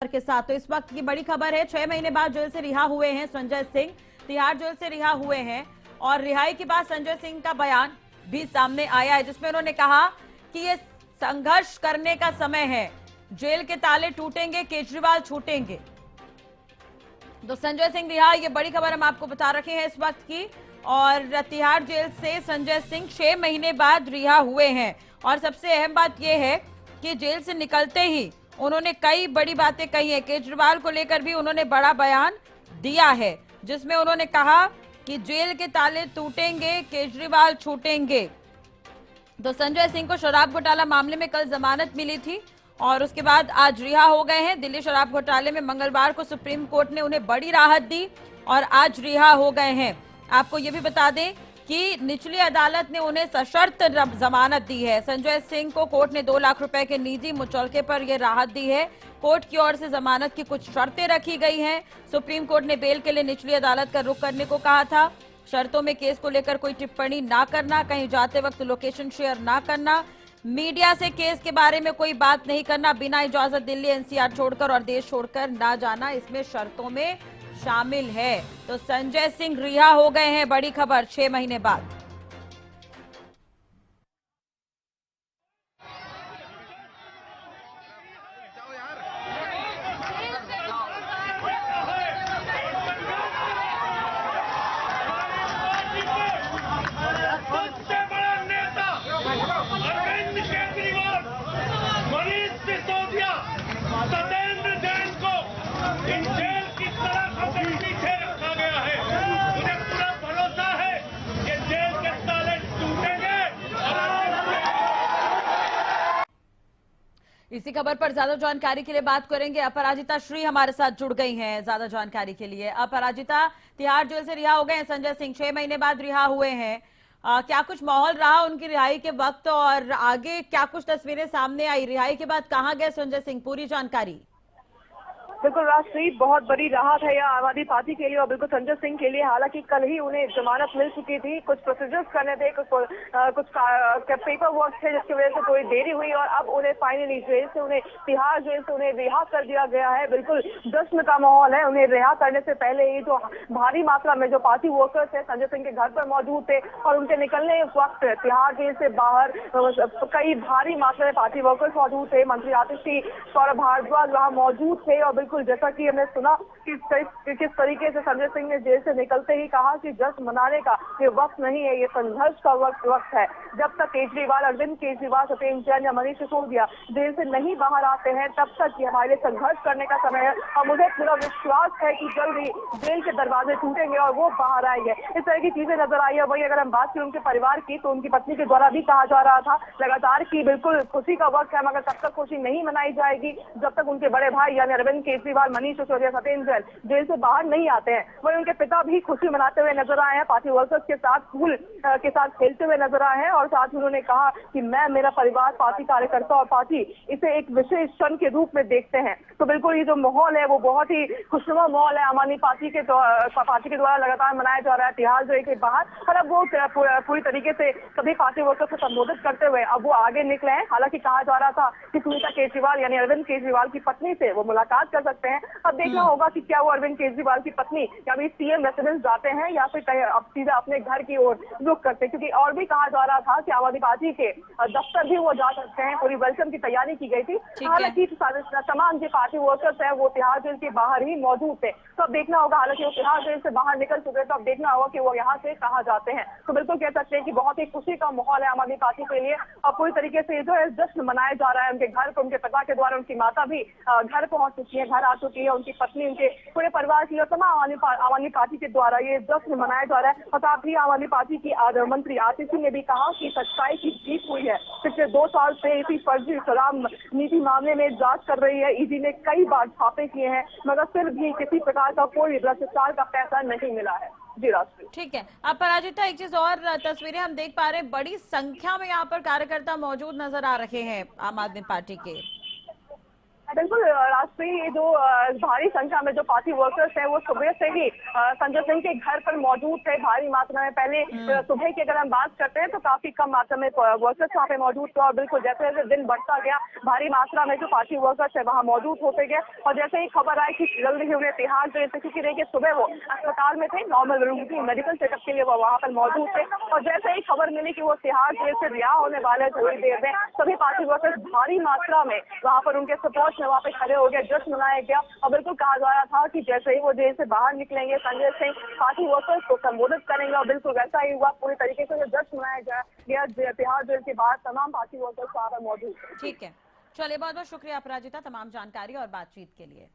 के साथ। तो इस वक्त की बड़ी खबर है, 6 महीने बाद जेल से रिहा हुए हैं संजय सिंह। तिहाड़ जेल से रिहा हुए हैं और रिहाई के बाद संजय सिंह का बयान भी सामने आया है, जिसमें उन्होंने कहा कि ये संघर्ष करने का समय है, जेल के ताले टूटेंगे, केजरीवाल छूटेंगे। तो संजय सिंह रिहा, ये बड़ी खबर हम आपको बता रखे हैं इस वक्त की। और तिहाड़ जेल से संजय सिंह 6 महीने बाद रिहा हुए हैं और सबसे अहम बात यह है कि जेल से निकलते ही उन्होंने कई बड़ी बातें कही हैं। केजरीवाल को लेकर भी उन्होंने बड़ा बयान दिया है, जिसमें उन्होंने कहा कि जेल के ताले टूटेंगे, केजरीवाल छूटेंगे। तो संजय सिंह को शराब घोटाला मामले में कल जमानत मिली थी और उसके बाद आज रिहा हो गए हैं। दिल्ली शराब घोटाले में मंगलवार को सुप्रीम कोर्ट ने उन्हें बड़ी राहत दी और आज रिहा हो गए हैं। आपको ये भी बता दें कि निचली अदालत ने उन्हें सशर्त जमानत दी है। संजय सिंह को कोर्ट ने 2 लाख रुपए के निजी मुचलके पर यह राहत दी है। कोर्ट की ओर से जमानत की कुछ शर्तें रखी गई हैं। सुप्रीम कोर्ट ने बेल के लिए निचली अदालत का रुख करने को कहा था। शर्तों में केस को लेकर कोई टिप्पणी ना करना, कहीं जाते वक्त लोकेशन शेयर ना करना, मीडिया से केस के बारे में कोई बात नहीं करना, बिना इजाजत दिल्ली एनसीआर छोड़कर और देश छोड़कर ना जाना, इसमें शर्तों में शामिल है। तो संजय सिंह रिहा हो गए हैं, बड़ी खबर 6 महीने बाद। सबसे बड़ा नेता अरविंद केजरीवाल, मनीष सिसोदिया, सत्येंद्र जैन को इन जेल की सलाखों के पीछे रखा गया है। मुझे पूरा भरोसा है कि जेल के ताले टूटेंगे। इसी खबर पर ज्यादा जानकारी के लिए बात करेंगे। अपराजिता श्री हमारे साथ जुड़ गई हैं ज्यादा जानकारी के लिए। अपराजिता, तिहाड़ जेल से रिहा हो गए हैं संजय सिंह, 6 महीने बाद रिहा हुए हैं। क्या कुछ माहौल रहा उनकी रिहाई के वक्त और आगे क्या कुछ तस्वीरें सामने आई? रिहाई के बाद कहां गए संजय सिंह, पूरी जानकारी। बिल्कुल राष्ट्रीय बहुत बड़ी राहत है यह आम आदमी पार्टी के लिए और बिल्कुल संजय सिंह के लिए। हालांकि कल ही उन्हें जमानत मिल चुकी थी, कुछ प्रोसीजर्स करने थे, कुछ पेपर वर्क थे जिसकी वजह से थोड़ी देरी हुई और अब उन्हें फाइनली जेल से उन्हें तिहाड़ जेल से उन्हें रिहा कर दिया गया है। बिल्कुल जश्न का माहौल है। उन्हें रिहा करने से पहले ही जो भारी मात्रा में जो पार्टी वर्कर्स है संजय सिंह के घर पर मौजूद थे और उनके निकलने वक्त तिहाड़ जेल से बाहर कई भारी मात्रा में पार्टी वर्कर्स मौजूद थे। मंत्री आतिशी, सौरभ भारद्वाज वहाँ मौजूद थे और बिल्कुल जैसा कि हमने सुना कि किस तरीके से संजय सिंह ने जेल से निकलते ही कहा कि जश्न मनाने का ये वक्त नहीं है, ये संघर्ष का वक्त है। जब तक केजरीवाल, अरविंद केजरीवाल, सत्येंद्र जैन या मनीष सिसोदिया जेल से नहीं बाहर आते हैं तब तक ये हमारे लिए संघर्ष करने का समय है और मुझे पूरा विश्वास है कि जल्द ही जेल के दरवाजे टूटेंगे और वो बाहर आएंगे। इस तरह की चीजें नजर आई है। वही अगर हम बात करें उनके परिवार की तो उनकी पत्नी के द्वारा भी कहा जा रहा था लगातार की बिल्कुल खुशी का वक्त है, मगर तब तक खुशी नहीं मनाई जाएगी जब तक उनके बड़े भाई यानी अरविंद केजरीवाल, मनीष सिसोदिया, सत्येंद्र जैन जेल से बाहर नहीं आते हैं। वही उनके पिता भी खुशी मनाते हुए नजर आए हैं, पार्टी वर्कर्स के साथ फूल के साथ खेलते हुए नजर आए हैं और साथ ही उन्होंने कहा कि मैं, मेरा परिवार, पार्टी कार्यकर्ता और पार्टी इसे एक विशेष क्षण के रूप में देखते हैं। तो बिल्कुल ये जो माहौल है वो बहुत ही खुशनुमा माहौल है। आम आदमी पार्टी के द्वारा लगातार मनाया जा रहा है तिहाड़ जेल के बाहर और अब वो पूरी तरीके से सभी पार्टी वर्कर्स को संबोधित करते हुए अब वो आगे निकले हैं। हालांकि कहा जा रहा था कि सुनीता केजरीवाल यानी अरविंद केजरीवाल की पत्नी से वो मुलाकात कर सकते हैं। अब देखना होगा कि क्या वो अरविंद केजरीवाल की पत्नी या भी सीएम रेसिडेंस जाते हैं या फिर अब सीधा अपने घर की ओर रुख करते हैं, क्योंकि और भी कहा जा रहा था कि आम आदमी पार्टी के दफ्तर भी वो जा सकते हैं। पूरी वेलकम की तैयारी की गई थी। हालांकि तमाम जो पार्टी वर्कर्स हैं वो तिहाड़ जेल के बाहर ही मौजूद थे। तो अब देखना होगा, हालांकि वो तिहाड़ जेल से बाहर निकल चुके तो अब देखना होगा कि वो यहाँ से कहाँ जाते हैं। तो बिल्कुल कह सकते हैं कि बहुत ही खुशी का माहौल है आम आदमी पार्टी के लिए और पूरी तरीके से जो है जश्न मनाया जा रहा है। उनके घर पर उनके पिता के द्वारा उनकी माता भी घर पहुंच चुकी है, घर आ चुकी है, उनकी पत्नी, उनके पूरे परिवार की और तमाम आम आदमी पार्टी के द्वारा ये जश्न मनाया जा रहा है। और साथ ही आम आदमी पार्टी की मंत्री आतिशी ने भी कहा कि सच्चाई की जीत हुई है। पिछले 2 साल से इसी फर्जी शराब नीति मामले में जांच कर रही है। ईडी ने कई बार छापे किए हैं मगर फिर भी किसी प्रकार का कोई भ्रष्टाचार का पैसा नहीं मिला है। जी राष्ट्रीय। ठीक है। अपराजिता, एक चीज और, तस्वीरें हम देख पा रहे हैं, बड़ी संख्या में यहाँ पर कार्यकर्ता मौजूद नजर आ रहे हैं आम आदमी पार्टी के। बिल्कुल राष्ट्रीय जो भारी संख्या में जो पार्टी वर्कर्स हैं वो सुबह से ही संजय सिंह के घर पर मौजूद थे भारी मात्रा में। पहले सुबह की अगर हम बात करते हैं तो काफी कम मात्रा में वर्कर्स वहाँ पे मौजूद थे और बिल्कुल जैसे जैसे दिन बढ़ता गया भारी मात्रा में जो पार्टी वर्कर्स है वहाँ मौजूद होते गए और जैसे ही खबर आई कि जल्द ही उन्हें तिहाड़ जेल से, क्योंकि देखिए सुबह वो अस्पताल में थे नॉर्मल रूटीन मेडिकल चेकअप के लिए वो वहाँ पर मौजूद थे और जैसे ही खबर मिली कि वो तिहाड़ जेल से रिहा होने वाले थोड़ी देर में सभी पार्टी वर्कर्स भारी मात्रा में वहाँ पर उनके सपोर्ट में वहाँ पे खड़े हो गए, जश्न मनाया गया और बिल्कुल कहा जा रहा था कि जैसे ही वो जेल से बाहर निकलेंगे संजय सिंह पार्टी वर्कर्स को संबोधित करेंगे और बिल्कुल वैसा ही हुआ। पूरी तरीके से जो जश्न मनाया गया तिहाड़ जेल के बाहर तमाम पार्टी वर्कर्स वहाँ पर मौजूद। ठीक है, चलिए बहुत बहुत शुक्रिया अपराजिता तमाम जानकारी और बातचीत के लिए।